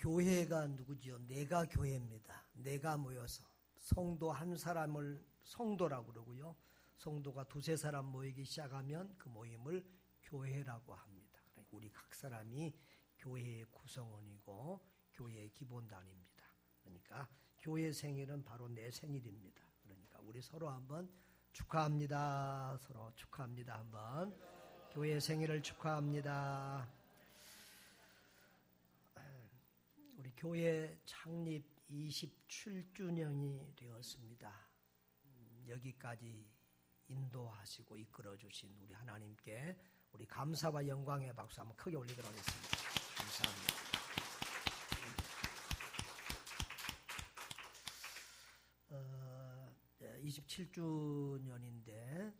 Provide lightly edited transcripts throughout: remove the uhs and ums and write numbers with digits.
교회가 누구지요? 내가 교회입니다. 내가 모여서 성도 한 사람을 성도라고 그러고요. 성도가 두세 사람 모이기 시작하면 그 모임을 교회라고 합니다. 그러니까 우리 각 사람이 교회의 구성원이고 교회의 기본단입니다. 그러니까 교회 생일은 바로 내 생일입니다. 그러니까 우리 서로 한번 축하합니다. 서로 축하합니다. 한번 교회 생일을 축하합니다. 우리 교회 창립 27주년이 되었습니다. 여기까지 인도하시고 이끌어주신 우리 하나님께 우리 감사와 영광의 박수 한번 크게 올리도록 하겠습니다. 감사합니다. 27주년인데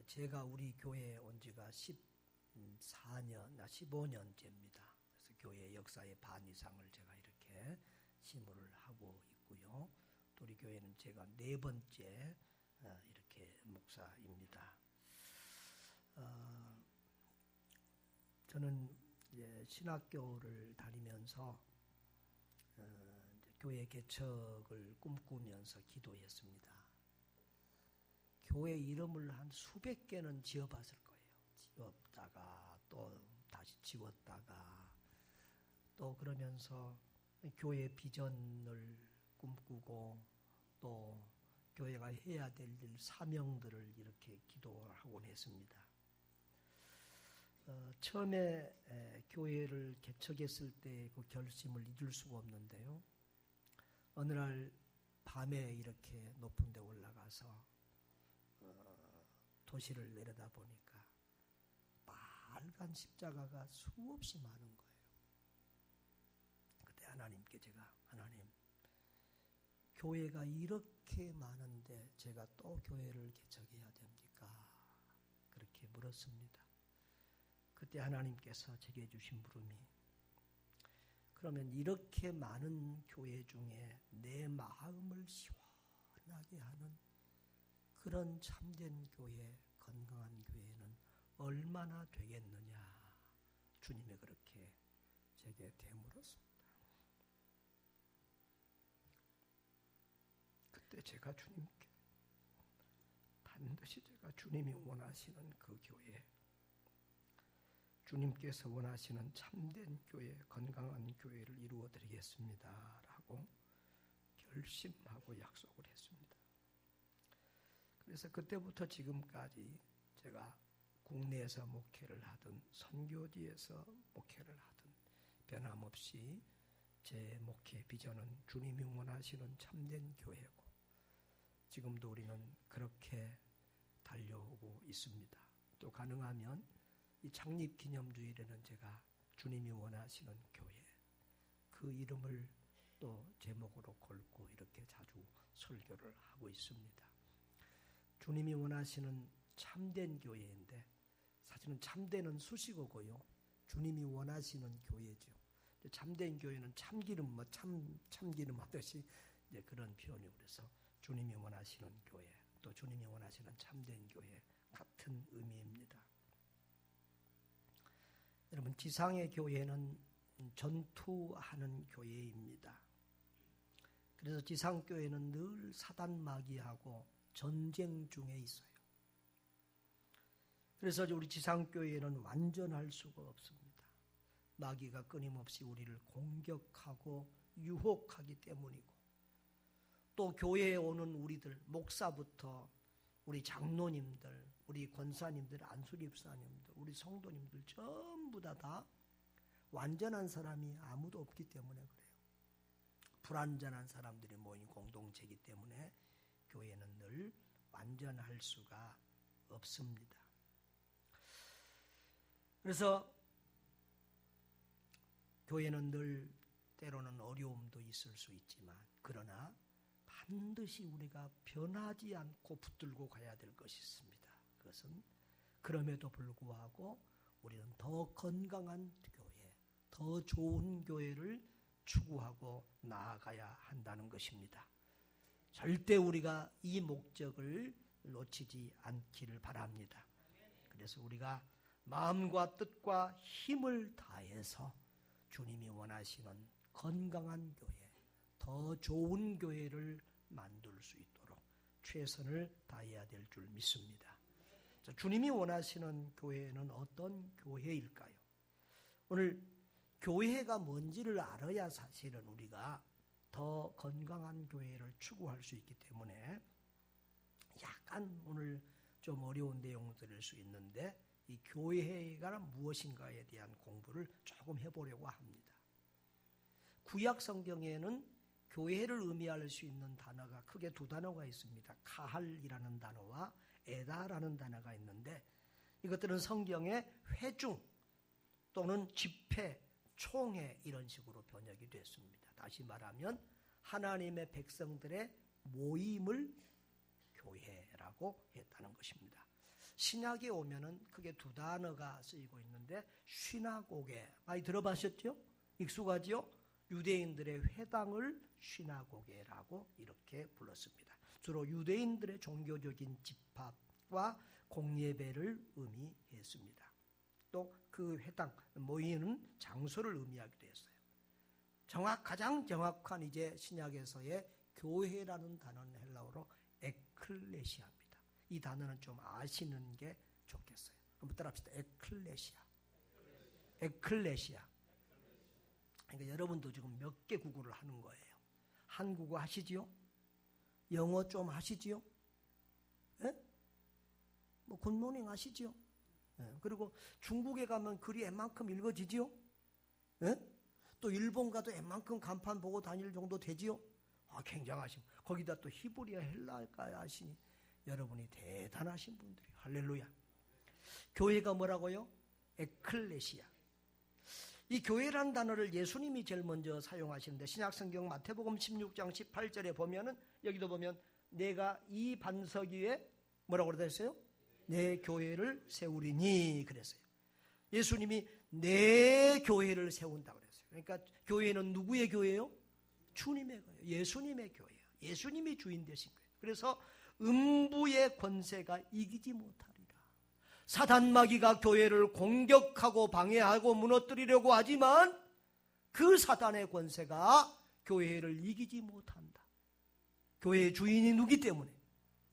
제가 우리 교회에 온 지가 15년째입니다. 그래서 교회 역사의 반 이상을 제가 이렇게 심호를 하고 있고요. 또 우리 교회는 제가 4번째 이렇게 목사입니다. 저는 이제 신학교를 다니면서 교회 개척을 꿈꾸면서 기도했습니다. 교회 이름을 한 수백 개는 지어봤을 거예요. 지었다가 또 다시 지웠다가 또 그러면서 교회 비전을 꿈꾸고 또 교회가 해야 될 일 사명들을 이렇게 기도하곤 했습니다. 처음에 교회를 개척했을 때 그 결심을 잊을 수가 없는데요. 어느 날 밤에 이렇게 높은 데 올라가서 도시를 내려다보니까 빨간 십자가가 수없이 많은 거예요. 그때 하나님께 제가 하나님 교회가 이렇게 많은데 제가 또 교회를 개척해야 됩니까? 그렇게 물었습니다. 그때 하나님께서 제게 주신 물음이 그러면 이렇게 많은 교회 중에 내 마음을 시원하게 하는 그런 참된 교회, 건강한 교회는 얼마나 되겠느냐. 주님이 그렇게 제게 되물었습니다. 그때 제가 주님께 반드시 제가 주님이 원하시는 그 교회, 주님께서 원하시는 참된 교회, 건강한 교회를 이루어 드리겠습니다. 라고 결심하고 약속을 했습니다. 그래서 그때부터 지금까지 제가 국내에서 목회를 하든 선교지에서 목회를 하든 변함없이 제 목회 비전은 주님이 원하시는 참된 교회고 지금도 우리는 그렇게 달려오고 있습니다. 또 가능하면 이 창립기념주일에는 제가 주님이 원하시는 교회 그 이름을 또 제목으로 걸고 이렇게 자주 설교를 하고 있습니다. 주님이 원하시는 참된 교회인데 사실은 참되는 수식어고요. 주님이 원하시는 교회죠. 참된 교회는 참기름 참기름 하듯이 이제 그런 표현이 그래서 주님이 원하시는 교회 또 주님이 원하시는 참된 교회 같은 의미입니다. 여러분 지상의 교회는 전투하는 교회입니다. 그래서 지상교회는 늘 사단마귀하고 전쟁 중에 있어요. 그래서 우리 지상교회는 완전할 수가 없습니다. 마귀가 끊임없이 우리를 공격하고 유혹하기 때문이고 또 교회에 오는 우리들 목사부터 우리 장로님들, 우리 권사님들, 안수립사님들, 우리 성도님들 전부 다 완전한 사람이 아무도 없기 때문에 그래요. 불완전한 사람들이 모인 공동체이기 때문에 교회는 늘 완전할 수가 없습니다. 그래서 교회는 늘 때로는 어려움도 있을 수 있지만 그러나 반드시 우리가 변하지 않고 붙들고 가야 될 것이 있습니다. 그것은 그럼에도 불구하고 우리는 더 건강한 교회, 더 좋은 교회를 추구하고 나아가야 한다는 것입니다. 절대 우리가 이 목적을 놓치지 않기를 바랍니다. 그래서 우리가 마음과 뜻과 힘을 다해서 주님이 원하시는 건강한 교회, 더 좋은 교회를 만들 수 있도록 최선을 다해야 될 줄 믿습니다. 자, 주님이 원하시는 교회는 어떤 교회일까요? 오늘 교회가 뭔지를 알아야 사실은 우리가 더 건강한 교회를 추구할 수 있기 때문에 약간 오늘 좀 어려운 내용들일 수 있는데 이 교회가 무엇인가에 대한 공부를 조금 해보려고 합니다. 구약 성경에는 교회를 의미할 수 있는 단어가 크게 두 단어가 있습니다. 카할이라는 단어와 에다라는 단어가 있는데 이것들은 성경의 회중 또는 집회, 총회 이런 식으로 번역이 됐습니다. 다시 말하면 하나님의 백성들의 모임을 교회라고 했다는 것입니다. 신약에 오면은 크게 두 단어가 쓰이고 있는데 시나고게 많이 들어보셨죠? 익숙하지요? 유대인들의 회당을 시나고게라고 이렇게 불렀습니다. 주로 유대인들의 종교적인 집합과 공예배를 의미했습니다. 또 그 회당, 모이는 장소를 의미하기도 했어요. 가장 정확한 이제 신약에서의 교회라는 단어는 헬라어로 에클레시아입니다. 이 단어는 좀 아시는 게 좋겠어요. 한번 따라합시다. 에클레시아. 그러니까 여러분도 지금 몇 개 국어를 하는 거예요. 한국어 하시지요? 영어 좀 하시지요? 예? 뭐 굿모닝 하시지요? 예. 그리고 중국에 가면 글이 웬만큼 읽어지지요? 예? 또 일본 가도 웬만큼 간판 보고 다닐 정도 되지요? 아, 굉장하신. 거기다 또 히브리어 헬라까지 하시니 여러분이 대단하신 분들이에요. 할렐루야. 교회가 뭐라고요? 에클레시아. 이 교회란 단어를 예수님이 제일 먼저 사용하시는데 신약성경 마태복음 16장 18절에 보면은 여기도 보면 내가 이 반석 위에 뭐라고 그랬어요? 내 교회를 세우리니 그랬어요. 예수님이 내 교회를 세운다고 그랬어요. 그러니까 교회는 누구의 교회예요? 주님의 교회예요. 예수님의 교회예요. 예수님이 주인 되신 거예요. 그래서 음부의 권세가 이기지 못하리라. 사단마귀가 교회를 공격하고 방해하고 무너뜨리려고 하지만 그 사단의 권세가 교회를 이기지 못한다. 교회의 주인이 누구기 때문에?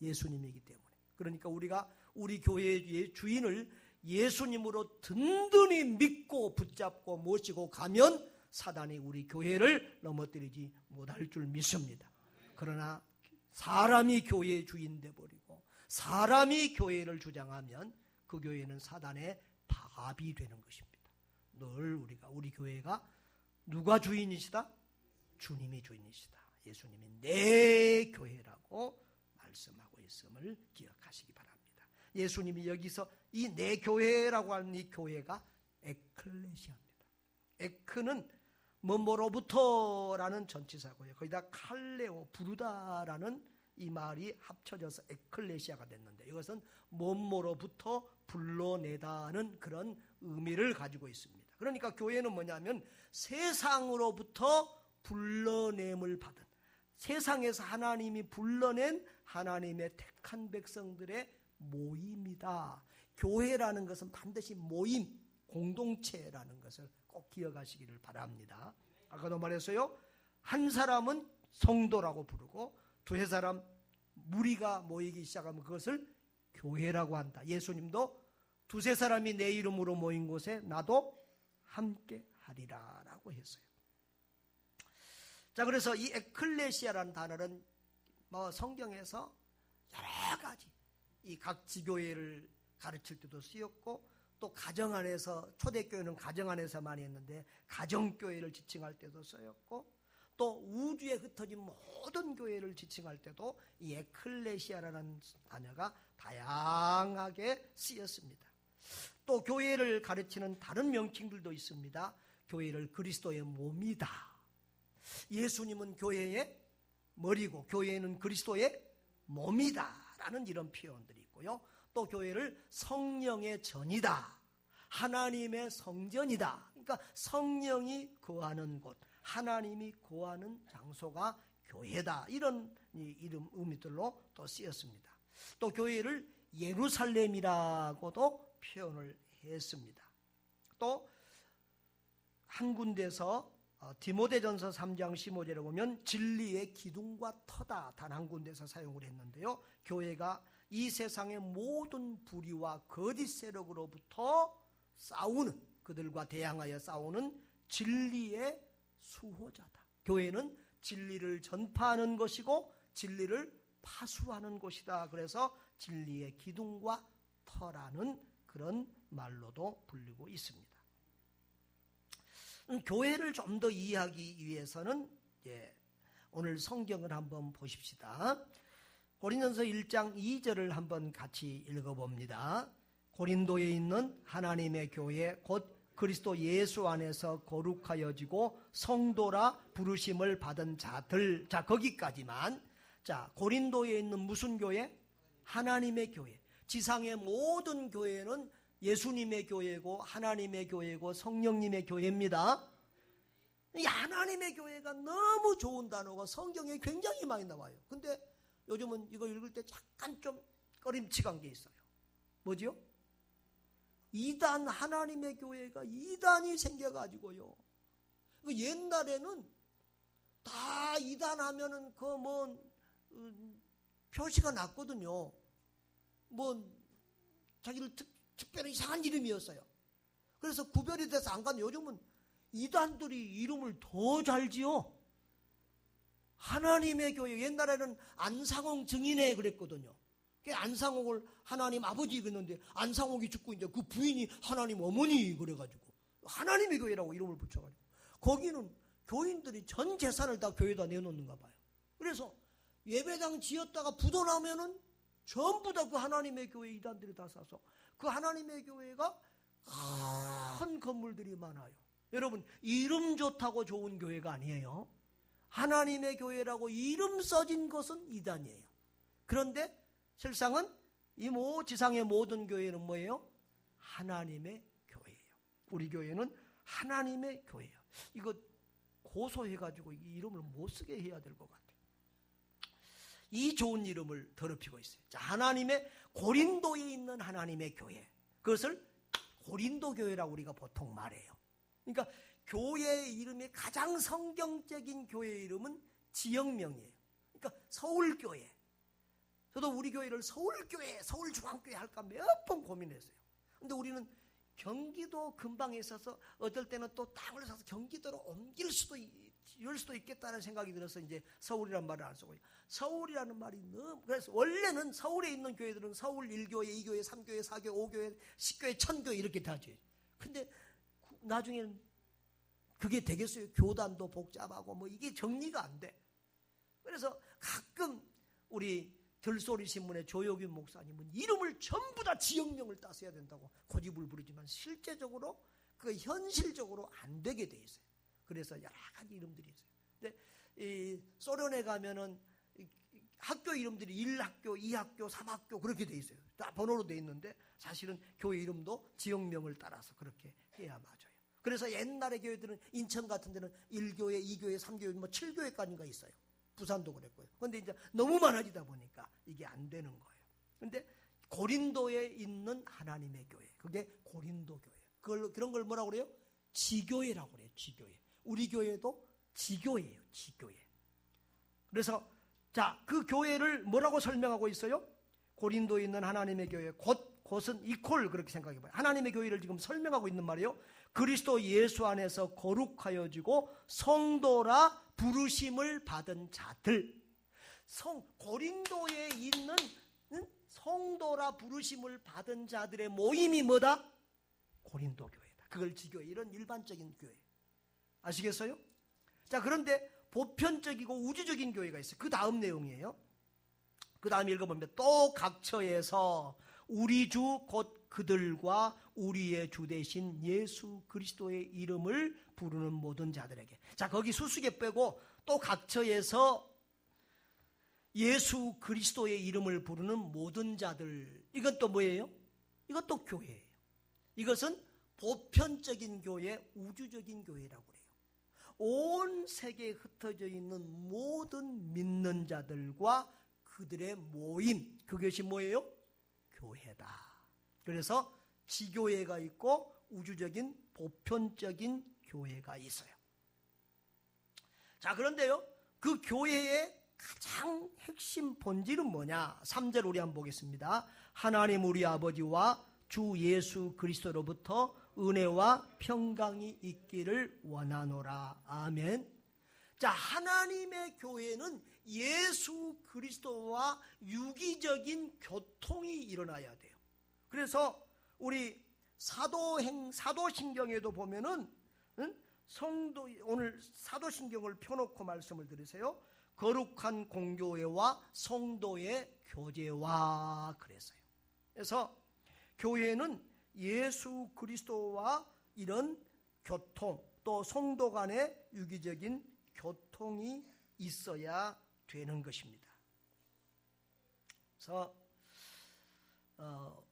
예수님이기 때문에. 그러니까 우리가 우리 교회의 주인을 예수님으로 든든히 믿고 붙잡고 모시고 가면 사단이 우리 교회를 넘어뜨리지 못할 줄 믿습니다. 그러나 사람이 교회의 주인 돼버리고 사람이 교회를 주장하면 그 교회는 사단의 밥이 되는 것입니다. 늘 우리 교회가 누가 주인이시다? 주님이 주인이시다. 예수님이 내 교회라고 말씀하고 있음을 기억하시기 바랍니다. 예수님이 여기서 이 내 교회라고 하는 이 교회가 에클레시아입니다. 에크는 뭐뭐로부터라는 전치사고요. 거기다 칼레오 부르다라는 이 말이 합쳐져서 에클레시아가 됐는데 이것은 뭐뭐로부터 불러내다는 그런 의미를 가지고 있습니다. 그러니까 교회는 뭐냐면 세상으로부터 불러냄을 받은 세상에서 하나님이 불러낸 하나님의 택한 백성들의 모임이다. 교회라는 것은 반드시 모임, 공동체라는 것을 꼭 기억하시기를 바랍니다. 아까도 말했어요. 한 사람은 성도라고 부르고 두세 사람 무리가 모이기 시작하면 그것을 교회라고 한다. 예수님도 두세 사람이 내 이름으로 모인 곳에 나도 함께 하리라 라고 했어요. 자, 그래서 이 에클레시아라는 단어는 성경에서 여러 가지 이 각 지교회를 가르칠 때도 쓰였고 또 가정 안에서 초대교회는 가정 안에서 많이 했는데 가정교회를 지칭할 때도 쓰였고 또 우주에 흩어진 모든 교회를 지칭할 때도 이 에클레시아라는 단어가 다양하게 쓰였습니다. 또 교회를 가르치는 다른 명칭들도 있습니다. 교회를 그리스도의 몸이다. 예수님은 교회의 머리고 교회는 그리스도의 몸이다 라는 이런 표현들이 있고요. 또 교회를 성령의 전이다. 하나님의 성전이다. 그러니까 성령이 거하는 곳, 하나님이 거하는 장소가 교회다. 이런 의미들로 또 쓰였습니다. 또 교회를 예루살렘이라고도 표현을 했습니다. 또 한 군데서 디모데전서 3장 15절에 보면 진리의 기둥과 터다 단 한 군데서 사용을 했는데요. 교회가 이 세상의 모든 불의와 거짓 세력으로부터 싸우는, 그들과 대항하여 싸우는 진리의 수호자다. 교회는 진리를 전파하는 것이고 진리를 파수하는 곳이다. 그래서 진리의 기둥과 터라는 그런 말로도 불리고 있습니다. 교회를 좀 더 이해하기 위해서는 오늘 성경을 한번 보십시다. 고린도전서 1장 2절을 한번 같이 읽어봅니다. 고린도에 있는 하나님의 교회 곧 그리스도 예수 안에서 거룩하여지고 성도라 부르심을 받은 자들. 자, 거기까지만. 자, 고린도에 있는 무슨 교회? 하나님의 교회. 지상의 모든 교회는 예수님의 교회고 하나님의 교회고 성령님의 교회입니다. 이 하나님의 교회가 너무 좋은 단어가 성경에 굉장히 많이 나와요. 근데 요즘은 이거 읽을 때 약간 좀 꺼림칙한 게 있어요. 뭐죠? 이단, 하나님의 교회가 이단이 생겨가지고요. 옛날에는 다 이단하면은 표시가 났거든요. 자기를 특별히 이상한 이름이었어요. 그래서 구별이 돼서 안 가는, 요즘은 이단들이 이름을 더 잘 지어. 하나님의 교회, 옛날에는 안상홍 증인회 그랬거든요. 안상홍을 하나님 아버지 그랬는데 안상홍이 죽고 이제 그 부인이 하나님 어머니 그래가지고 하나님의 교회라고 이름을 붙여가지고 거기는 교인들이 전 재산을 다 교회에다 내놓는가 봐요. 그래서 예배당 지었다가 부도 나면은 전부 다 그 하나님의 교회 이단들이 다 사서 그 하나님의 교회가 큰 건물들이 많아요. 여러분, 이름 좋다고 좋은 교회가 아니에요. 하나님의 교회라고 이름 써진 것은 이단이에요. 그런데 실상은 이 지상의 모든 교회는 뭐예요? 하나님의 교회예요. 우리 교회는 하나님의 교회예요. 이거 고소해가지고 이 이름을 못 쓰게 해야 될 것 같아요. 이 좋은 이름을 더럽히고 있어요. 자, 하나님의 고린도에 있는 하나님의 교회, 그것을 고린도 교회라고 우리가 보통 말해요. 그러니까 교회의 이름이 가장 성경적인 교회의 이름은 지역명이에요. 그러니까 서울교회. 저도 우리 교회를 서울교회, 서울중앙교회 할까 몇 번 고민했어요. 근데 우리는 경기도 근방에 있어서 어떨 때는 또 땅을 사서 경기도로 옮길 수도 있겠다는 생각이 들어서 이제 서울이라는 말을 안 쓰고요. 서울이라는 말이 너무, 그래서 원래는 서울에 있는 교회들은 서울 1교회, 2교회, 3교회, 4교회, 5교회, 10교회, 1000교회 이렇게 다죠. 근데 나중에는 그게 되겠어요? 교단도 복잡하고 이게 정리가 안 돼. 그래서 가끔 우리 들소리 신문의 조효균 목사님은 이름을 전부 다 지역명을 따서야 된다고 고집을 부리지만 실제적으로 현실적으로 안 되게 돼 있어요. 그래서 여러 가지 이름들이 있어요. 근데 이 소련에 가면은 학교 이름들이 1학교, 2학교, 3학교 그렇게 돼 있어요. 다 번호로 돼 있는데 사실은 교회 이름도 지역명을 따라서 그렇게 해야 맞아요. 그래서 옛날의 교회들은 인천 같은 데는 1교회, 2교회, 3교회, 7교회까지가 있어요. 부산도 그랬고요. 그런데 이제 너무 많아지다 보니까 이게 안 되는 거예요. 그런데 고린도에 있는 하나님의 교회, 그게 고린도 교회. 그런 걸 뭐라고 그래요? 지교회라고 그래요. 지교회. 우리 교회도 지교회예요. 지교회. 그래서 자, 그 교회를 뭐라고 설명하고 있어요? 고린도에 있는 하나님의 교회, 곧은 이퀄 그렇게 생각해봐요. 하나님의 교회를 지금 설명하고 있는 말이에요. 그리스도 예수 안에서 거룩하여지고 성도라 부르심을 받은 자들. 고린도에 있는 성도라 부르심을 받은 자들의 모임이 뭐다? 고린도 교회다. 그걸 지교회, 이런 일반적인 교회. 아시겠어요? 자, 그런데 보편적이고 우주적인 교회가 있어요. 그 다음 내용이에요. 그 다음 읽어보면 또 각처에서 우리 주 곧 그들과 우리의 주 되신 예수 그리스도의 이름을 부르는 모든 자들에게. 자, 거기 수수께 빼고 또 각처에서 예수 그리스도의 이름을 부르는 모든 자들. 이건 또 뭐예요? 이것도 교회예요. 이것은 보편적인 교회, 우주적인 교회라고 그래요. 온 세계에 흩어져 있는 모든 믿는 자들과 그들의 모임, 그것이 뭐예요? 교회다. 그래서 지교회가 있고 우주적인 보편적인 교회가 있어요. 자, 그런데요, 그 교회의 가장 핵심 본질은 뭐냐? 3절 우리 한번 보겠습니다. 하나님 우리 아버지와 주 예수 그리스도로부터 은혜와 평강이 있기를 원하노라. 아멘. 자, 하나님의 교회는 예수 그리스도와 유기적인 교통이 일어나야 돼요. 그래서 우리 사도신경에도 보면은 성도, 오늘 사도신경을 펴놓고 말씀을 드리세요. 거룩한 공교회와 성도의 교제와 그랬어요. 그래서 교회는 예수 그리스도와 이런 교통, 또 성도 간의 유기적인 교통이 있어야 되는 것입니다. 그래서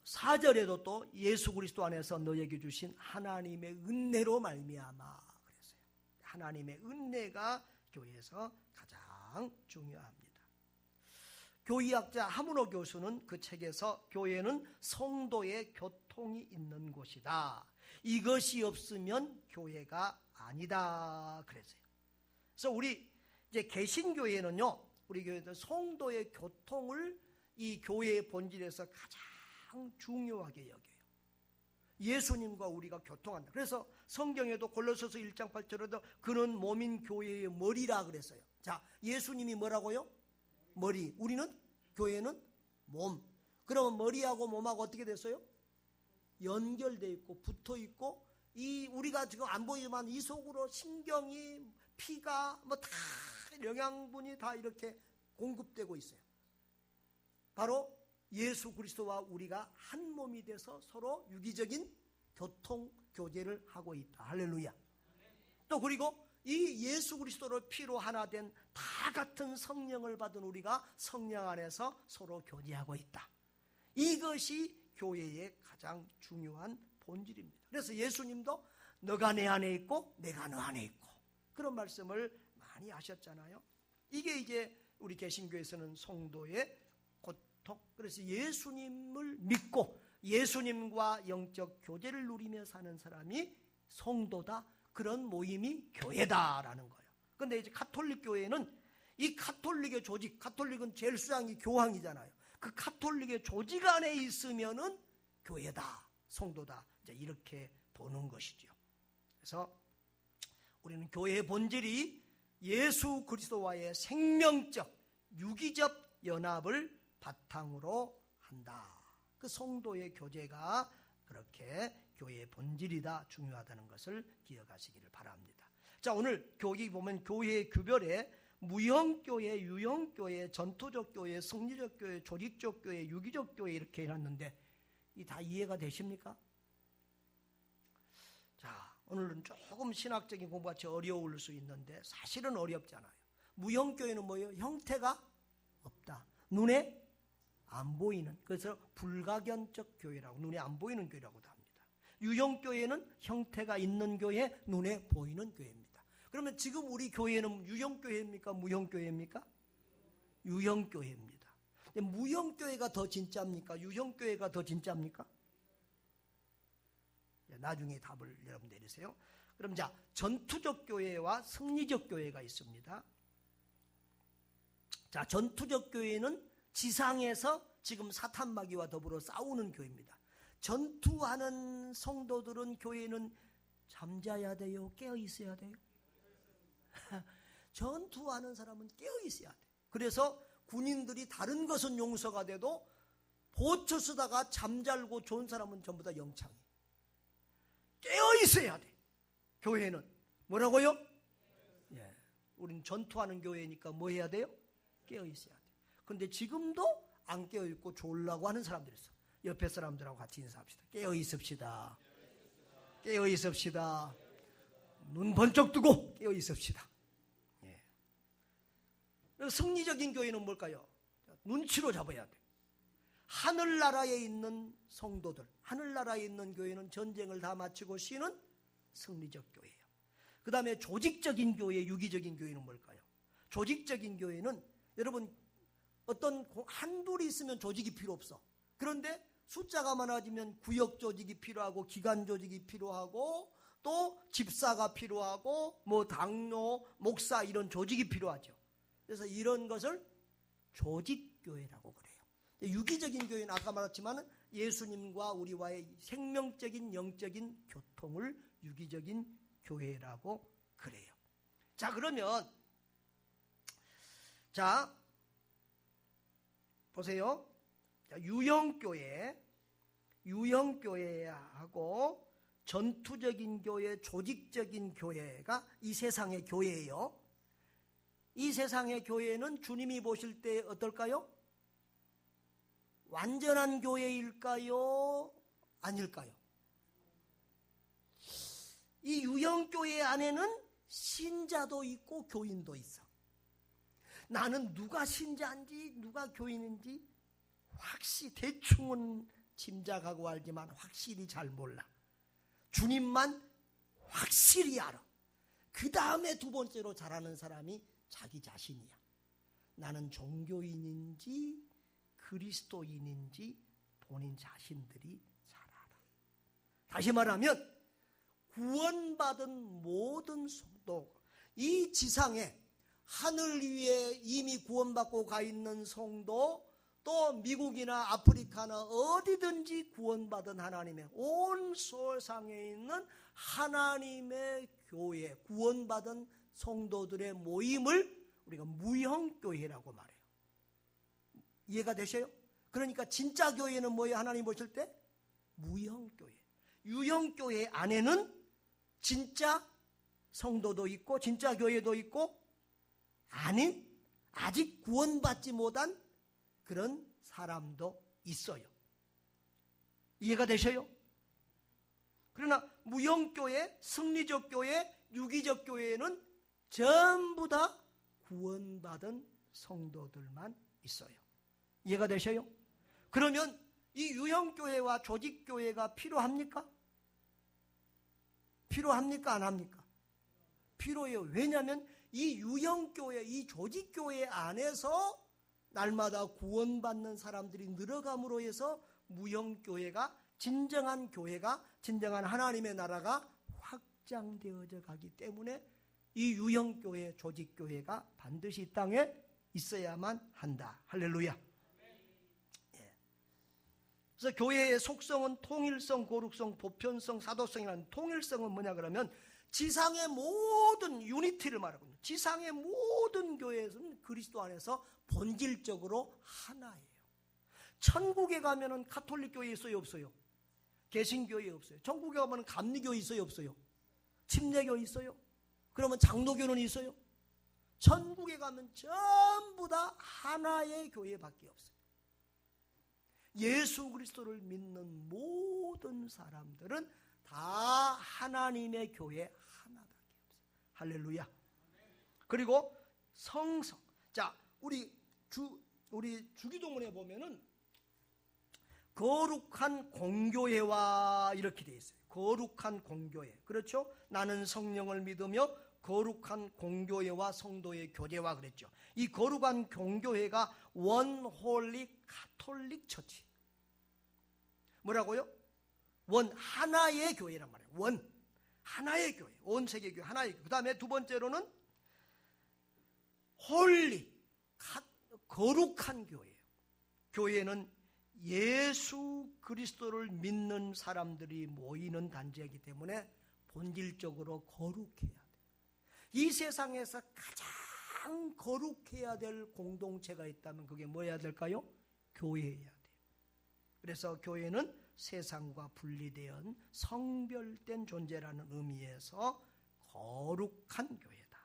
4절에도 또 예수 그리스도 안에서 너에게 주신 하나님의 은혜로 말미암아 그랬어요. 하나님의 은혜가 교회에서 가장 중요합니다. 교의학자 하문호 교수는 그 책에서 교회는 성도의 교통이 있는 곳이다. 이것이 없으면 교회가 아니다 그랬어요. 그래서 우리 이제 개신교회는요, 우리 교회는 성도의 교통을 이 교회의 본질에서 가장 중요하게 여겨요. 예수님과 우리가 교통한다. 그래서 성경에도 골로새서 1장 8절에도 그는 몸인 교회의 머리라 그랬어요. 자, 예수님이 뭐라고요? 머리. 우리는 교회는 몸. 그러면 머리하고 몸하고 어떻게 됐어요? 연결되어 있고 붙어 있고, 이 우리가 지금 안 보이지만 이 속으로 신경이, 피가 뭐 다 영양분이 다 이렇게 공급되고 있어요. 바로 예수 그리스도와 우리가 한 몸이 돼서 서로 유기적인 교통 교제를 하고 있다. 할렐루야. 또 그리고 이 예수 그리스도로 피로 하나 된 다 같은 성령을 받은 우리가 성령 안에서 서로 교제하고 있다. 이것이 교회의 가장 중요한 본질입니다. 그래서 예수님도 너가 내 안에 있고 내가 너 안에 있고 그런 말씀을 많이 하셨잖아요. 이게 이제 우리 개신교에서는 성도의 고통. 그래서 예수님을 믿고 예수님과 영적 교제를 누리며 사는 사람이 성도다. 그런 모임이 교회다라는 거예요. 그런데 이제 가톨릭 교회는 이 가톨릭의 조직, 가톨릭은 제일 수장이 교황이잖아요. 그 가톨릭의 조직 안에 있으면은 교회다, 성도다. 이제 이렇게 보는 것이죠. 그래서 우리는 교회의 본질이 예수 그리스도와의 생명적, 유기적 연합을 바탕으로 한다. 그 성도의 교제가 그렇게 교회의 본질이다, 중요하다는 것을 기억하시기를 바랍니다. 자, 오늘 여기 보면 교회의 규별에 무형교회, 유형교회, 전투적 교회, 승리적 교회, 조직적 교회, 유기적 교회 이렇게 해놨는데 이 다 이해가 되십니까? 자, 오늘은 조금 신학적인 공부같이 어려울 수 있는데 사실은 어렵지 않아요. 무형교회는 뭐예요? 형태가 없다. 눈에 안 보이는, 그래서 불가견적 교회라고, 눈에 안 보이는 교회라고도 합니다. 유형교회는 형태가 있는 교회, 눈에 보이는 교회입니다. 그러면 지금 우리 교회는 유형교회입니까? 무형교회입니까? 유형교회입니다. 근데 무형교회가 더 진짜입니까? 유형교회가 더 진짜입니까? 나중에 답을 여러분 내리세요. 그럼 자, 전투적 교회와 승리적 교회가 있습니다. 자, 전투적 교회는 지상에서 지금 사탄마귀와 더불어 싸우는 교회입니다. 전투하는 성도들은, 교회는 잠자야 돼요? 깨어 있어야 돼요? 전투하는 사람은 깨어 있어야 돼. 그래서 군인들이 다른 것은 용서가 돼도 보초 쓰다가 잠잘고 좋은 사람은 전부 다 영창이. 깨어 있어야 돼. 교회는 뭐라고요? 예, 우린 전투하는 교회니까 뭐 해야 돼요? 깨어 있어야 돼. 근데 지금도 안 깨어 있고 졸라고 하는 사람들이 있어. 옆에 사람들하고 같이 인사합시다. 깨어 있읍시다. 깨어 있읍시다. 눈 번쩍 뜨고 깨어 있읍시다. 예. 승리적인 교회는 뭘까요? 눈치로 잡아야 돼. 하늘나라에 있는 성도들, 하늘나라에 있는 교회는 전쟁을 다 마치고 쉬는 승리적 교회예요. 그 다음에 조직적인 교회, 유기적인 교회는 뭘까요? 조직적인 교회는 여러분 어떤 한둘이 있으면 조직이 필요 없어. 그런데 숫자가 많아지면 구역 조직이 필요하고 기관 조직이 필요하고 또 집사가 필요하고 뭐 당뇨, 목사 이런 조직이 필요하죠. 그래서 이런 것을 조직교회라고 그래요. 유기적인 교회는 아까 말했지만 예수님과 우리와의 생명적인 영적인 교통을 유기적인 교회라고 그래요. 자, 그러면 자 보세요. 유형교회하고 전투적인 교회, 조직적인 교회가 이 세상의 교회예요. 이 세상의 교회는 주님이 보실 때 어떨까요? 완전한 교회일까요? 아닐까요? 이 유형교회 안에는 신자도 있고 교인도 있어. 나는 누가 신자인지 누가 교인인지 확실히 대충은 짐작하고 알지만 확실히 잘 몰라. 주님만 확실히 알아. 그 다음에 두 번째로 잘하는 사람이 자기 자신이야. 나는 종교인인지 그리스도인인지 본인 자신들이 잘 알아. 다시 말하면 구원받은 모든 성도, 이 지상에 하늘 위에 이미 구원받고 가 있는 성도, 또 미국이나 아프리카나 어디든지 구원받은 하나님의 온 세상에 있는 하나님의 교회, 구원받은 성도들의 모임을 우리가 무형교회라고 말해요. 이해가 되셔요? 그러니까 진짜 교회는 뭐예요? 하나님 보실 때? 무형교회. 유형교회 안에는 진짜 성도도 있고 진짜 교회도 있고 아닌 아직 구원받지 못한 그런 사람도 있어요. 이해가 되셔요? 그러나 무형교회, 승리적 교회, 유기적 교회는 전부 다 구원받은 성도들만 있어요. 이해가 되셔요? 그러면 이 유형교회와 조직교회가 필요합니까? 필요합니까? 안 합니까? 필요해요. 왜냐하면 이 유형교회, 이 조직교회 안에서 날마다 구원받는 사람들이 늘어감으로 해서 무형교회가, 진정한 교회가, 진정한 하나님의 나라가 확장되어져 가기 때문에 이 유형교회, 조직교회가 반드시 이 땅에 있어야만 한다. 할렐루야. 그래서 교회의 속성은 통일성, 거룩성, 보편성, 사도성이라는 통일성은 뭐냐 그러면 지상의 모든 유니티를 말하거든요. 지상의 모든 교회에서는 그리스도 안에서 본질적으로 하나예요. 천국에 가면은 가톨릭 교회 있어요, 없어요? 개신교회 없어요. 천국에 가면 감리교회 있어요, 없어요? 침례교 있어요? 그러면 장로교는 있어요? 천국에 가면 전부 다 하나의 교회밖에 없어요. 예수 그리스도를 믿는 모든 사람들은 다 하나님의 교회 하나밖에 없어요. 할렐루야. 그리고 성성. 자, 우리 주기도문에 보면은 거룩한 공교회와 이렇게 되어 있어요. 거룩한 공교회. 그렇죠? 나는 성령을 믿으며 거룩한 공교회와 성도의 교제와 그랬죠. 이 거룩한 공교회가 원 홀리 카톨릭 처치. 뭐라고요? 원 하나의 교회란 말이에요. 원 하나의 교회, 온 세계 교회 하나의 교회. 그 다음에 두 번째로는 홀리 거룩한 교회예요. 교회는 예수 그리스도를 믿는 사람들이 모이는 단체이기 때문에 본질적으로 거룩해야 돼요. 이 세상에서 가장 거룩해야 될 공동체가 있다면 그게 뭐여야 될까요? 교회여야 돼요. 그래서 교회는 세상과 분리된 성별된 존재라는 의미에서 거룩한 교회다.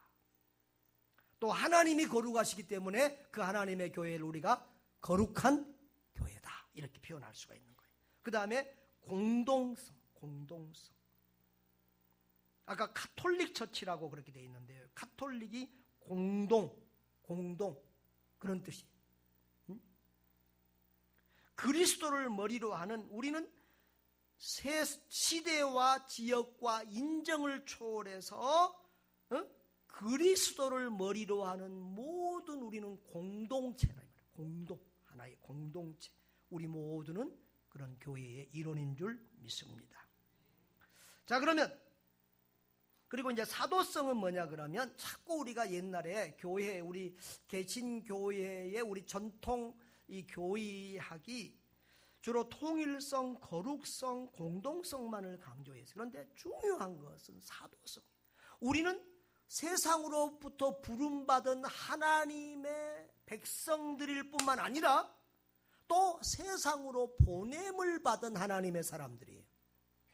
또 하나님이 거룩하시기 때문에 그 하나님의 교회를 우리가 거룩한 교회다. 이렇게 표현할 수가 있는 거예요. 그 다음에 공동성. 아까 카톨릭 처치라고 그렇게 되어 있는데요. 카톨릭이 공동 그런 뜻이에요. 그리스도를 머리로 하는 우리는 시대와 지역과 인정을 초월해서 그리스도를 머리로 하는 모든 우리는 공동체라 말이에요. 하나의 공동체. 우리 모두는 그런 교회의 일원인 줄 믿습니다. 자, 그러면 그리고 이제 사도성은 뭐냐 그러면 자꾸 우리가 옛날에 교회, 우리 개신교회의 우리 전통 이 교의학이 주로 통일성, 거룩성, 공동성만을 강조했어요. 그런데 중요한 것은 사도성. 우리는 세상으로부터 부름받은 하나님의 백성들일 뿐만 아니라 또 세상으로 보냄을 받은 하나님의 사람들이에요.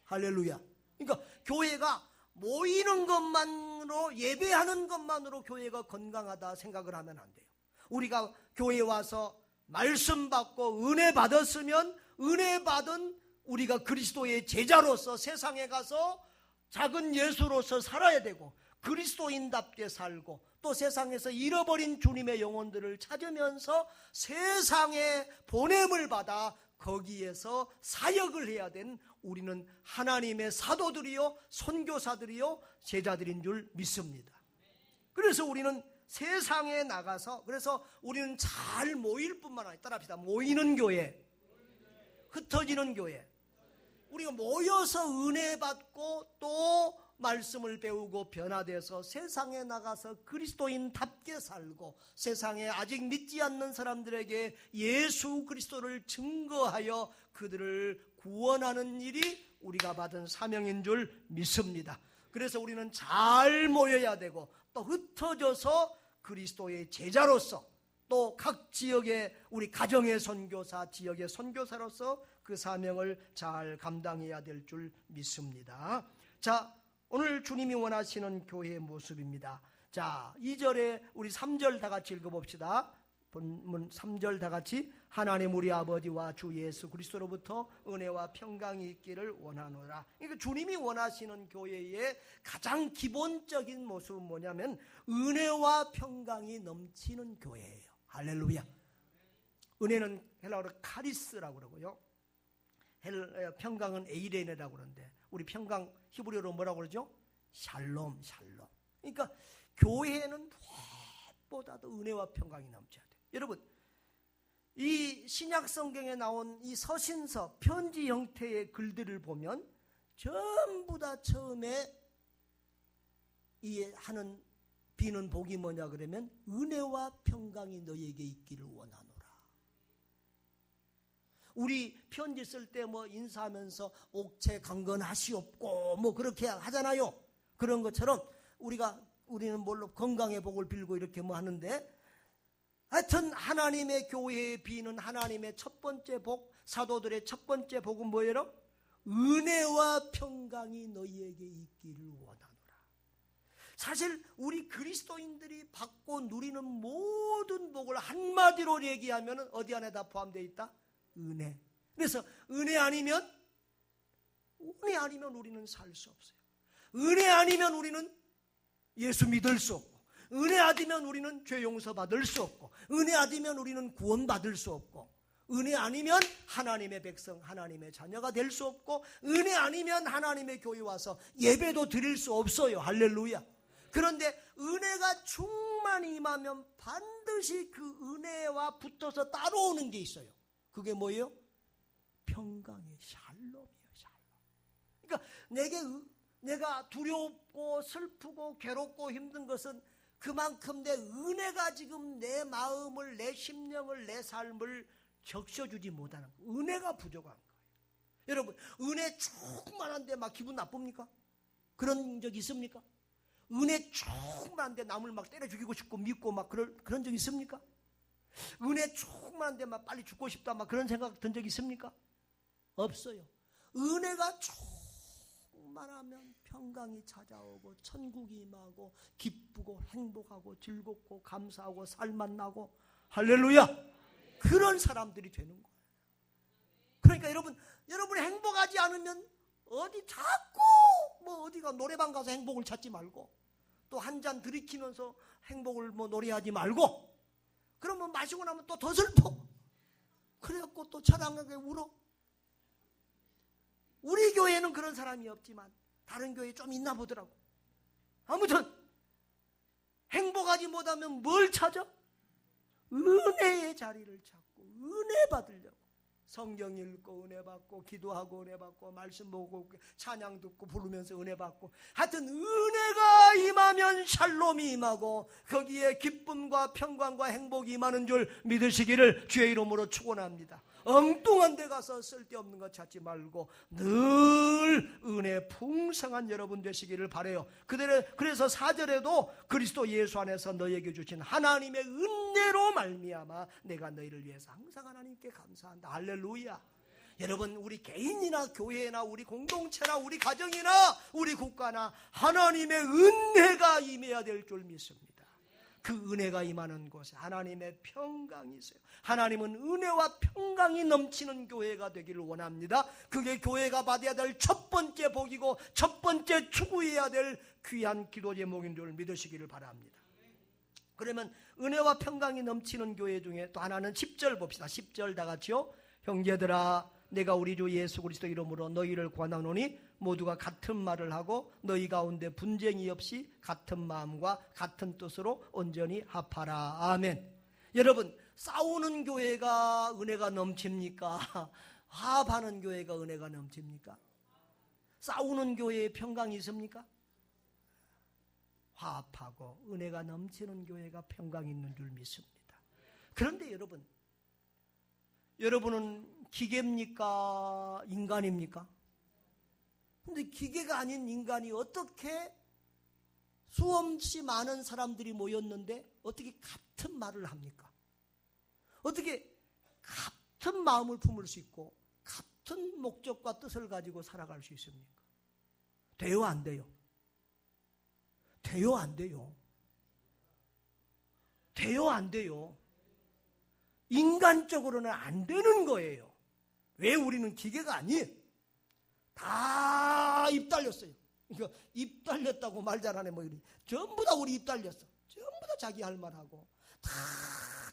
할렐루야. 그러니까 교회가 모이는 것만으로, 예배하는 것만으로 교회가 건강하다 생각을 하면 안 돼요. 우리가 교회에 와서 말씀 받고 은혜 받았으면 은혜 받은 우리가 그리스도의 제자로서 세상에 가서 작은 예수로서 살아야 되고, 그리스도인답게 살고, 또 세상에서 잃어버린 주님의 영혼들을 찾으면서 세상에 보냄을 받아 거기에서 사역을 해야 된 우리는 하나님의 사도들이요, 선교사들이요, 제자들인 줄 믿습니다. 그래서 우리는 세상에 나가서, 그래서 우리는 잘 모일 뿐만 아니라, 따라합시다. 모이는 교회, 흩어지는 교회. 우리가 모여서 은혜 받고 또 말씀을 배우고 변화돼서 세상에 나가서 그리스도인답게 살고, 세상에 아직 믿지 않는 사람들에게 예수 그리스도를 증거하여 그들을 구원하는 일이 우리가 받은 사명인 줄 믿습니다. 그래서 우리는 잘 모여야 되고, 또 흩어져서 그리스도의 제자로서, 또 각 지역의 우리 가정의 선교사, 지역의 선교사로서 그 사명을 잘 감당해야 될 줄 믿습니다. 자, 오늘 주님이 원하시는 교회의 모습입니다. 자, 2절에 우리 3절 다 같이 읽어봅시다. 본문 3절 다 같이. 하나님 우리 아버지와 주 예수 그리스도로부터 은혜와 평강이 있기를 원하노라. 그러니까 주님이 원하시는 교회의 가장 기본적인 모습은 뭐냐면 은혜와 평강이 넘치는 교회예요. 할렐루야. 은혜는 헬라어로 카리스라고 그러고요, 평강은 에이레네라고 그러는데, 우리 평강 히브리어로 뭐라고 그러죠? 샬롬, 샬롬. 그러니까 교회는 무엇보다도 은혜와 평강이 넘쳐야 돼요. 여러분, 이 신약 성경에 나온 이 서신서, 편지 형태의 글들을 보면 전부 다 처음에 이 하는 비는 복이 뭐냐 그러면 은혜와 평강이 너에게 있기를 원하노라. 우리 편지 쓸 때 뭐 인사하면서 옥체 강건하시옵고 뭐 그렇게 하잖아요. 그런 것처럼 우리는 뭘로 건강의 복을 빌고 이렇게 뭐 하는데, 하여튼 하나님의 교회에 비는 하나님의 첫 번째 복, 사도들의 첫 번째 복은 뭐예요? 은혜와 평강이 너희에게 있기를 원하노라. 사실 우리 그리스도인들이 받고 누리는 모든 복을 한마디로 얘기하면 어디 안에 다 포함되어 있다? 은혜. 그래서 은혜 아니면 우리는 살 수 없어요. 은혜 아니면 우리는 예수 믿을 수 없고, 은혜 아니면 우리는 죄 용서 받을 수 없고, 은혜 아니면 우리는 구원 받을 수 없고, 은혜 아니면 하나님의 백성, 하나님의 자녀가 될 수 없고, 은혜 아니면 하나님의 교회 와서 예배도 드릴 수 없어요. 할렐루야. 그런데 은혜가 충만히 임하면 반드시 그 은혜와 붙어서 따라오는 게 있어요. 그게 뭐예요? 평강의 샬롬이에요. 샬롬. 그러니까 내가 두렵고 슬프고 괴롭고 힘든 것은 그만큼 내 은혜가 지금 내 마음을, 내 심령을, 내 삶을 적셔주지 못하는 거예요. 은혜가 부족한 거예요. 여러분, 은혜 충만한데 막 기분 나쁩니까? 그런 적 있습니까? 은혜 충만한데 남을 막 때려 죽이고 싶고 믿고 막 그런 적 있습니까? 은혜 충만한데 막 빨리 죽고 싶다 막 그런 생각 든 적 있습니까? 없어요. 은혜가 충만하면 평강이 찾아오고 천국이 임하고 기쁘고 행복하고 즐겁고 감사하고 살맛나고, 할렐루야. 그런 사람들이 되는 거예요. 그러니까 여러분이 행복하지 않으면 어디 자꾸 뭐 어디가 노래방 가서 행복을 찾지 말고, 또 한 잔 들이키면서 행복을 뭐 노래하지 말고, 그러면 마시고 나면 또 더 슬퍼. 그래갖고 또 찬양하게 울어. 우리 교회는 그런 사람이 없지만 다른 교회에 좀 있나 보더라고. 아무튼 행복하지 못하면 뭘 찾아? 은혜의 자리를 찾고 은혜 받으려고. 성경 읽고 은혜 받고 기도하고 은혜 받고 말씀 보고 찬양 듣고 부르면서 은혜 받고 하여튼 은혜가 임하면 샬롬이 임하고 거기에 기쁨과 평강과 행복이 임하는 줄 믿으시기를 주의 이름으로 축원합니다. 엉뚱한 데 가서 쓸데없는 것 찾지 말고 늘 은혜 풍성한 여러분 되시기를 바라요. 그래서 4절에도 그리스도 예수 안에서 너에게 주신 하나님의 은혜로 말미암아 내가 너희를 위해서 항상 하나님께 감사한다. 할렐루야. 여러분, 우리 개인이나 교회나 우리 공동체나 우리 가정이나 우리 국가나 하나님의 은혜가 임해야 될 줄 믿습니다. 그 은혜가 임하는 곳에 하나님의 평강이 있어요. 하나님은 은혜와 평강이 넘치는 교회가 되기를 원합니다. 그게 교회가 받아야 될 첫 번째 복이고 첫 번째 추구해야 될 귀한 기도 제목인 줄 믿으시기를 바랍니다. 그러면 은혜와 평강이 넘치는 교회 중에 또 하나는 10절 봅시다. 10절 다 같이요. 형제들아, 내가 우리 주 예수 그리스도 이름으로 너희를 권하노니 모두가 같은 말을 하고 너희 가운데 분쟁이 없이 같은 마음과 같은 뜻으로 온전히 합하라. 아멘. 여러분, 싸우는 교회가 은혜가 넘칩니까? 화합하는 교회가 은혜가 넘칩니까? 싸우는 교회에 평강이 있습니까? 화합하고 은혜가 넘치는 교회가 평강이 있는 줄 믿습니다. 그런데 여러분은 기계입니까? 인간입니까? 근데 기계가 아닌 인간이 어떻게 수없이 많은 사람들이 모였는데 어떻게 같은 말을 합니까? 어떻게 같은 마음을 품을 수 있고 같은 목적과 뜻을 가지고 살아갈 수 있습니까? 돼요, 안 돼요? 돼요, 안 돼요? 돼요, 안 돼요? 인간적으로는 안 되는 거예요. 왜? 우리는 기계가 아니에요. 다 입 달렸어요. 이거 입 달렸다고 말 잘하네 뭐 이리. 전부 다 우리 입 달렸어. 전부 다 자기 할 말하고 다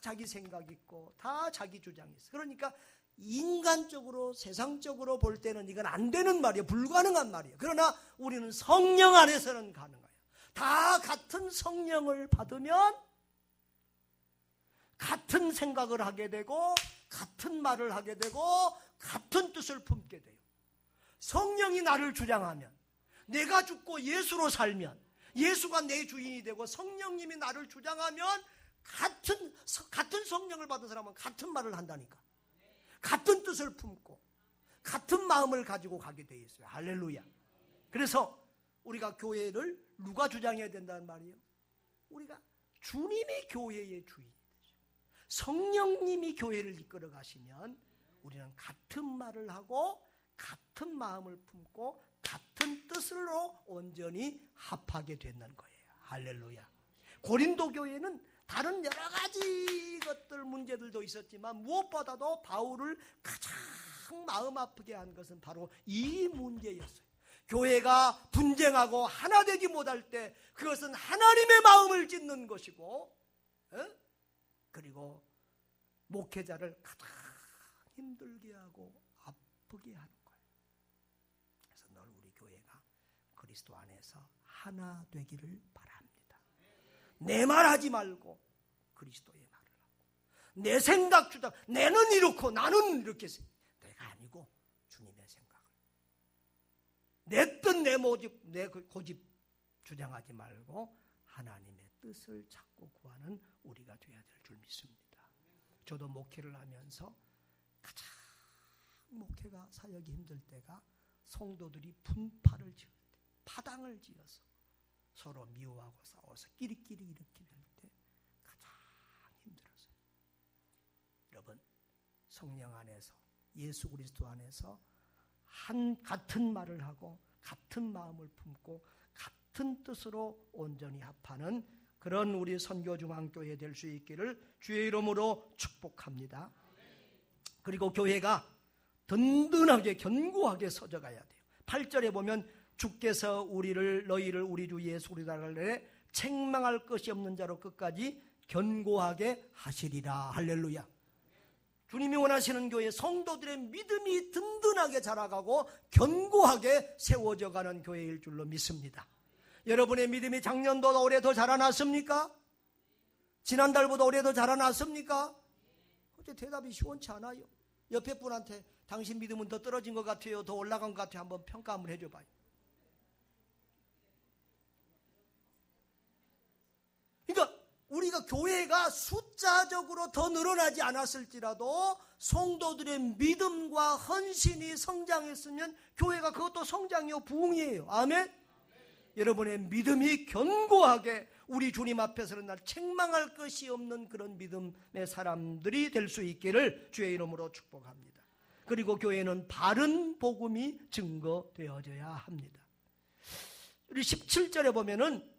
자기 생각 있고 다 자기 주장 있어. 그러니까 인간적으로 세상적으로 볼 때는 이건 안 되는 말이에요. 불가능한 말이에요. 그러나 우리는 성령 안에서는 가능해요. 다 같은 성령을 받으면 같은 생각을 하게 되고 같은 말을 하게 되고 같은 뜻을 품게 돼요. 성령이 나를 주장하면, 내가 죽고 예수로 살면, 예수가 내 주인이 되고 성령님이 나를 주장하면 같은 성령을 받은 사람은 같은 말을 한다니까. 같은 뜻을 품고 같은 마음을 가지고 가게 돼 있어요. 할렐루야. 그래서 우리가 교회를 누가 주장해야 된다는 말이에요? 우리가 주님의 교회의 주인, 성령님이 교회를 이끌어 가시면 우리는 같은 말을 하고 같은 마음을 품고 같은 뜻으로 온전히 합하게 되는 거예요. 할렐루야. 고린도 교회는 다른 여러 가지 것들 문제들도 있었지만 무엇보다도 바울을 가장 마음 아프게 한 것은 바로 이 문제였어요. 교회가 분쟁하고 하나 되지 못할 때 그것은 하나님의 마음을 찢는 것이고, 그리고 목회자를 가장 힘들게 하고 아프게 하는 거예요. 그래서 늘 우리 교회가 그리스도 안에서 하나 되기를 바랍니다. 내 말하지 말고 그리스도의 말을 하고, 내 생각 주장, 내는 이렇고 나는 이렇게, 내가 아니고 주님의 생각을, 내 뜻, 내 모집, 내 고집 주장하지 말고 하나님의 뜻을 찾고 구하는 우리가 되어야 될 줄 믿습니다. 저도 목회를 하면서 가장 목회가 사역이 힘들 때가 성도들이 분파를 지을 때, 파당을 지어서 서로 미워하고 싸워서 끼리끼리 이렇게 될 때 가장 힘들었어요. 여러분, 성령 안에서, 예수 그리스도 안에서 같은 말을 하고 같은 마음을 품고 같은 뜻으로 온전히 합하는 그런 우리 선교중앙교회 될 수 있기를 주의 이름으로 축복합니다. 그리고 교회가 든든하게 견고하게 서져가야 돼요. 8절에 보면 주께서 너희를 우리 주 예수 그리스도를 책망할 것이 없는 자로 끝까지 견고하게 하시리라. 할렐루야. 주님이 원하시는 교회 성도들의 믿음이 든든하게 자라가고 견고하게 세워져가는 교회일 줄로 믿습니다. 여러분의 믿음이 작년보다 올해 더 자라났습니까? 지난달보다 올해 더 자라났습니까? 어째 대답이 시원치 않아요. 옆에 분한테 당신 믿음은 더 떨어진 것 같아요, 더 올라간 것 같아요, 한번 평가 한번 해줘봐요. 그러니까 우리가 교회가 숫자적으로 더 늘어나지 않았을지라도 성도들의 믿음과 헌신이 성장했으면 교회가 그것도 성장이요 부흥이에요. 아멘? 여러분의 믿음이 견고하게 우리 주님 앞에서는 날 책망할 것이 없는 그런 믿음의 사람들이 될 수 있기를 주의 이름으로 축복합니다. 그리고 교회는 바른 복음이 증거되어져야 합니다. 우리 17절에 보면은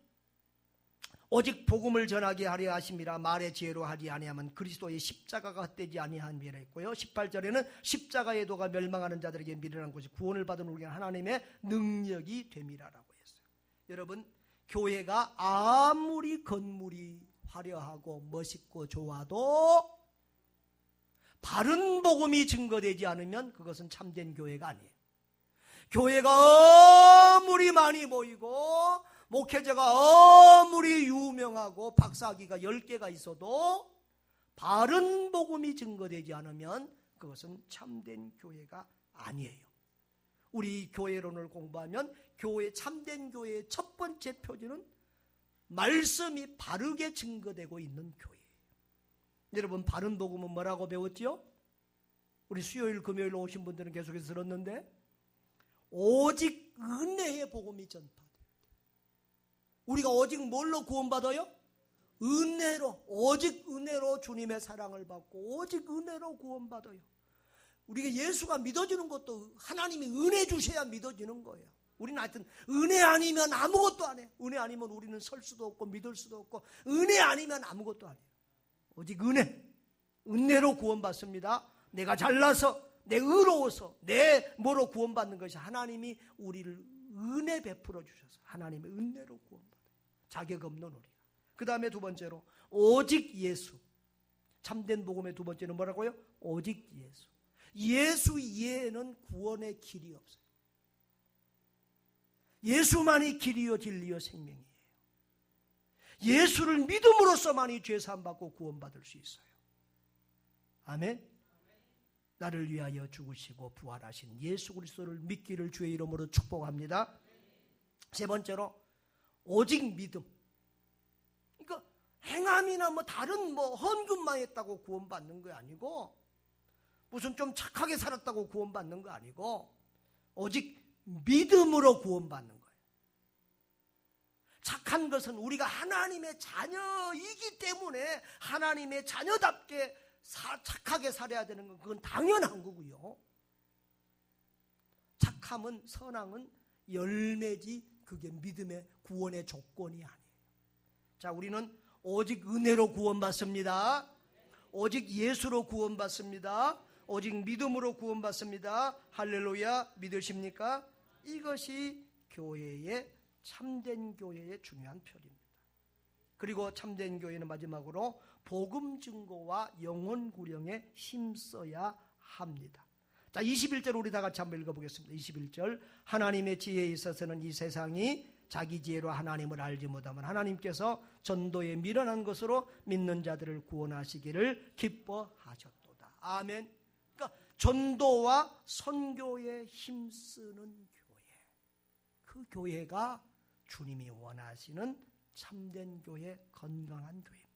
오직 복음을 전하게 하려 하심이라 말의 지혜로 하지 아니하면 그리스도의 십자가가 헛되지 아니함이라 했고요. 18절에는 십자가의 도가 멸망하는 자들에게 미련한 것이 구원을 받은 우리가 하나님의 능력이 됨이라라고 했어요. 여러분, 교회가 아무리 건물이 화려하고 멋있고 좋아도 바른 복음이 증거되지 않으면 그것은 참된 교회가 아니에요. 교회가 아무리 많이 모이고 목회자가 아무리 유명하고 박사학위가 10개가 있어도 바른 복음이 증거되지 않으면 그것은 참된 교회가 아니에요. 우리 교회론을 공부하면 참된 교회의 첫 번째 표지는 말씀이 바르게 증거되고 있는 교회예요. 여러분, 바른 복음은 뭐라고 배웠지요? 우리 수요일 금요일 오신 분들은 계속해서 들었는데 오직 은혜의 복음이 전파돼요. 우리가 오직 뭘로 구원받아요? 은혜로, 오직 은혜로 주님의 사랑을 받고 오직 은혜로 구원받아요. 우리가 예수가 믿어지는 것도 하나님이 은혜 주셔야 믿어지는 거예요. 우리는 하여튼 은혜 아니면 아무것도 안 해. 은혜 아니면 우리는 설 수도 없고 믿을 수도 없고 은혜 아니면 아무것도 안 해요. 오직 은혜로 구원받습니다. 내가 잘나서 내 의로워서 내 뭐로 구원받는 것이 하나님이 우리를 은혜 베풀어 주셔서 하나님의 은혜로 구원받아요. 자격 없는 우리가. 그 다음에 두 번째로 오직 예수. 참된 복음의 두 번째는 뭐라고요? 오직 예수. 예수 이외에는 구원의 길이 없어요. 예수만이 길이요 진리요 생명이에요. 예수를 믿음으로써만이 죄사함 받고 구원받을 수 있어요. 아멘. 나를 위하여 죽으시고 부활하신 예수 그리스도를 믿기를 주의 이름으로 축복합니다. 세 번째로 오직 믿음. 그러니까 행함이나 다른 헌금만 했다고 구원받는 거 아니고 무슨 좀 착하게 살았다고 구원받는 거 아니고 오직 믿음으로 구원받는 거예요. 착한 것은 우리가 하나님의 자녀이기 때문에 하나님의 자녀답게 착하게 살아야 되는 건 그건 당연한 거고요. 착함은 선함은 열매지 그게 믿음의 구원의 조건이 아니에요. 자, 우리는 오직 은혜로 구원받습니다. 오직 예수로 구원받습니다. 오직 믿음으로 구원받습니다. 할렐루야. 믿으십니까? 이것이 교회의 참된 교회의 중요한 표입니다. 그리고 참된 교회는 마지막으로 복음 증거와 영혼 구령에 힘써야 합니다. 자, 21절 우리 다 같이 한번 읽어보겠습니다. 21절 하나님의 지혜에 있어서는 이 세상이 자기 지혜로 하나님을 알지 못하면 하나님께서 전도에 미련한 것으로 믿는 자들을 구원하시기를 기뻐하셨도다. 아멘. 그러니까 전도와 선교에 힘쓰는 교회, 그 교회가 주님이 원하시는 참된 교회, 건강한 교회입니다.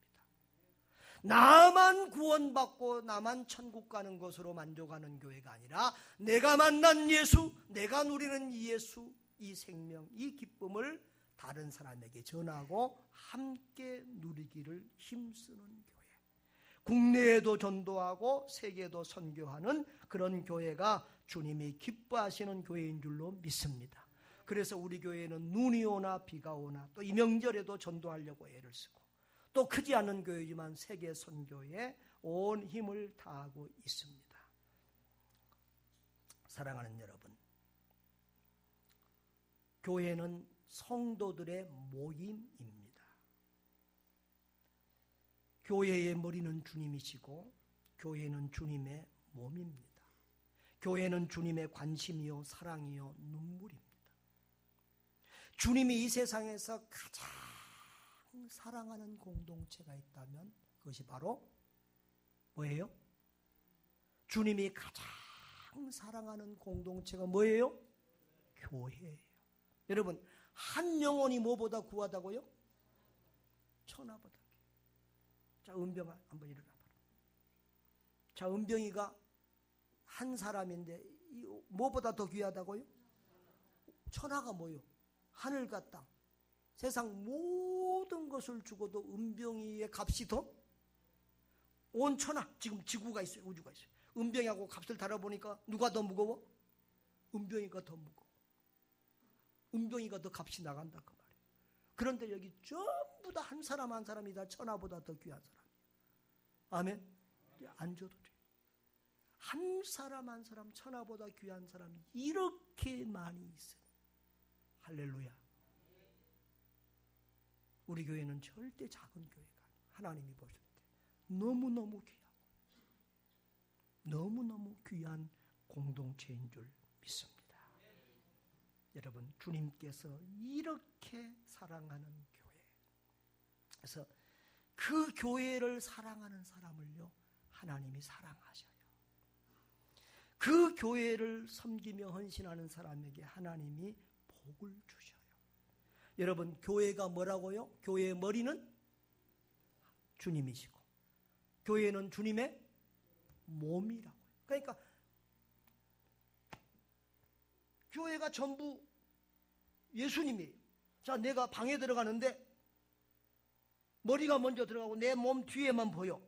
나만 구원받고 나만 천국 가는 것으로 만족하는 교회가 아니라 내가 만난 예수, 내가 누리는 이 예수, 이 생명, 이 기쁨을 다른 사람에게 전하고 함께 누리기를 힘쓰는 교회. 국내에도 전도하고 세계에도 선교하는 그런 교회가 주님이 기뻐하시는 교회인 줄로 믿습니다. 그래서 우리 교회는 눈이 오나 비가 오나 또 이 명절에도 전도하려고 애를 쓰고 또 크지 않은 교회지만 세계 선교에 온 힘을 다하고 있습니다. 사랑하는 여러분, 교회는 성도들의 모임입니다. 교회의 머리는 주님이시고 교회는 주님의 몸입니다. 교회는 주님의 관심이요 사랑이요 눈물입니다. 주님이 이 세상에서 가장 사랑하는 공동체가 있다면 그것이 바로 뭐예요? 주님이 가장 사랑하는 공동체가 뭐예요? 교회예요. 여러분, 한 영혼이 뭐보다 귀하다고요? 천하보다. 자, 은병아 한번 일어나봐라. 자, 은병이가 한 사람인데 뭐보다 더 귀하다고요? 천하가 뭐요? 하늘과 땅. 세상 모든 것을 주고도 은병이의 값이 더? 온 천하, 지금 지구가 있어요. 우주가 있어요. 은병이하고 값을 달아보니까 누가 더 무거워? 은병이가 더 무거워. 은병이가 더 값이 나간다 그 말이에요. 그런데 여기 전부 다 한 사람 한 사람이 다 천하보다 더 귀한 사람이에요. 아멘? 안 줘도 돼요. 한 사람 한 사람 천하보다 귀한 사람이 이렇게 많이 있어요. 할렐루야. 우리 교회는 절대 작은 교회가 아니에요. 하나님이 보실 때 너무너무 귀하고 너무너무 귀한 공동체인 줄 믿습니다. 여러분, 주님께서 이렇게 사랑하는 교회, 그래서 그 교회를 사랑하는 사람을요 하나님이 사랑하셔요. 그 교회를 섬기며 헌신하는 사람에게 하나님이 복을 주셔요. 여러분, 교회가 뭐라고요? 교회의 머리는 주님이시고 교회는 주님의 몸이라고요. 그러니까 교회가 전부 예수님이에요. 자, 내가 방에 들어가는데 머리가 먼저 들어가고 내 몸 뒤에만 보여.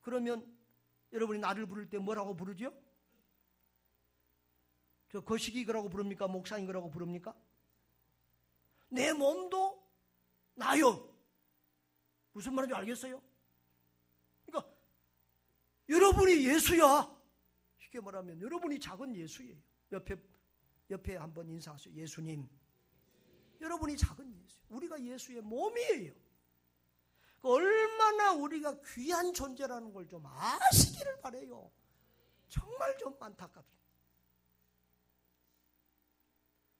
그러면 여러분이 나를 부를 때 뭐라고 부르죠? 저 거시기라고 부릅니까? 목사님이라고 부릅니까? 내 몸도 나요. 무슨 말인지 알겠어요? 그러니까 여러분이 예수야. 쉽게 말하면 여러분이 작은 예수예요. 옆에 한번 인사하세요. 예수님. 여러분이 작은 예수. 우리가 예수의 몸이에요. 얼마나 우리가 귀한 존재라는 걸 좀 아시기를 바라요. 정말 좀 안타깝습니다.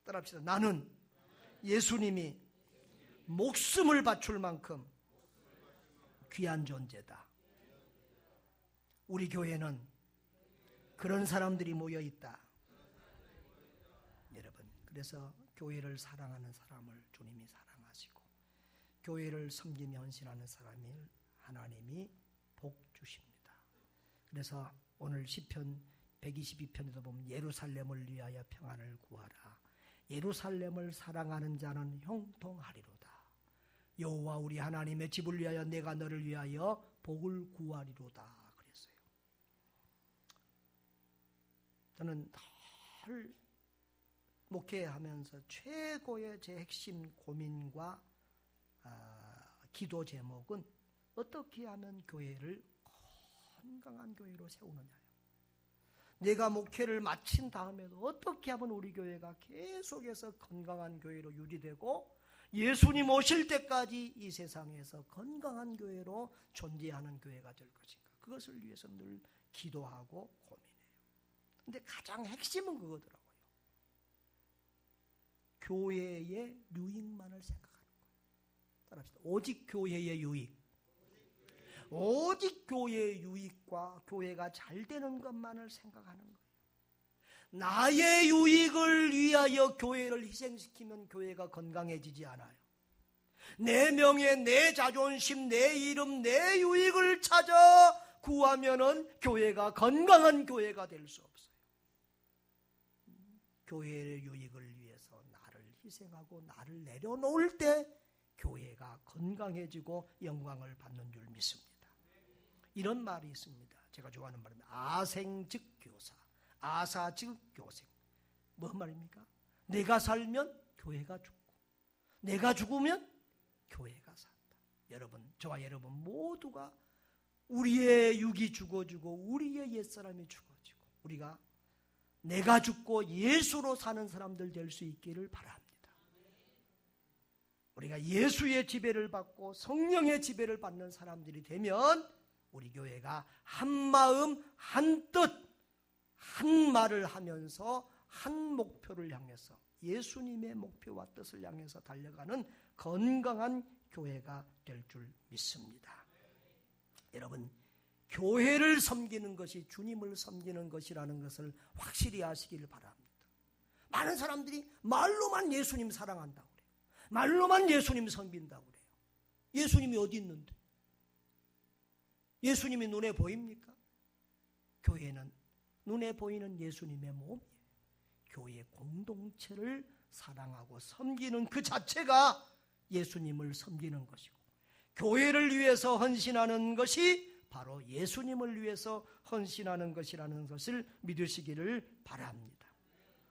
따라합시다. 나는 예수님이 목숨을 바칠 만큼 귀한 존재다. 우리 교회는 그런 사람들이 모여 있다. 여러분, 그래서 교회를 사랑하는 사람을 주님이 사랑하시고 교회를 섬기며 헌신하는 사람을 하나님이 복 주십니다. 그래서 오늘 시편 122편에도 보면 예루살렘을 위하여 평안을 구하라. 예루살렘을 사랑하는 자는 형통하리로다. 여호와 우리 하나님의 집을 위하여 내가 너를 위하여 복을 구하리로다 그랬어요. 저는 늘 목회하면서 최고의 제 핵심 고민과 기도 제목은 어떻게 하면 교회를 건강한 교회로 세우느냐요. 내가 목회를 마친 다음에도 어떻게 하면 우리 교회가 계속해서 건강한 교회로 유지되고 예수님 오실 때까지 이 세상에서 건강한 교회로 존재하는 교회가 될 것인가. 그것을 위해서 늘 기도하고 고민해요. 근데 가장 핵심은 그거더라고요. 교회의 유익만을 생각하는 거예요. 따라합시다. 오직 교회의 유익. 오직 교회의 유익과 교회가 잘 되는 것만을 생각하는 거예요. 나의 유익을 위하여 교회를 희생시키면 교회가 건강해지지 않아요. 내 명예, 내 자존심, 내 이름, 내 유익을 찾아 구하면은 교회가 건강한 교회가 될 수 없어요. 교회의 유익을 위해서 나를 희생하고 나를 내려놓을 때 교회가 건강해지고 영광을 받는 줄 믿습니다. 이런 말이 있습니다. 제가 좋아하는 말입니다. 아생즉 교사, 아사즉 교생. 뭔 말입니까? 내가 살면 교회가 죽고 내가 죽으면 교회가 산다. 여러분, 저와 여러분 모두가 우리의 육이 죽어지고 우리의 옛사람이 죽어지고 우리가 내가 죽고 예수로 사는 사람들 될 수 있기를 바랍니다. 우리가 예수의 지배를 받고 성령의 지배를 받는 사람들이 되면 우리 교회가 한 마음 한 뜻 한 말을 하면서 한 목표를 향해서 예수님의 목표와 뜻을 향해서 달려가는 건강한 교회가 될 줄 믿습니다. 여러분, 교회를 섬기는 것이 주님을 섬기는 것이라는 것을 확실히 아시기를 바랍니다. 많은 사람들이 말로만 예수님 사랑한다고 그래요. 말로만 예수님 섬긴다고 그래요. 예수님이 어디 있는데? 예수님이 눈에 보입니까? 교회는 눈에 보이는 예수님의 몸이에요. 교회 공동체를 사랑하고 섬기는 그 자체가 예수님을 섬기는 것이고, 교회를 위해서 헌신하는 것이 바로 예수님을 위해서 헌신하는 것이라는 것을 믿으시기를 바랍니다.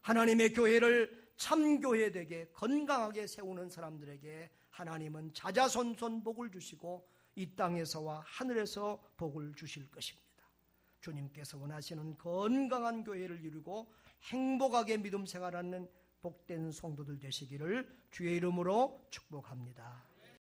하나님의 교회를 참교회 되게 건강하게 세우는 사람들에게 하나님은 자자손손 복을 주시고 이 땅에서와 하늘에서 복을 주실 것입니다. 주님께서 원하시는 건강한 교회를 이루고 행복하게 믿음 생활하는 복된 성도들 되시기를 주의 이름으로 축복합니다.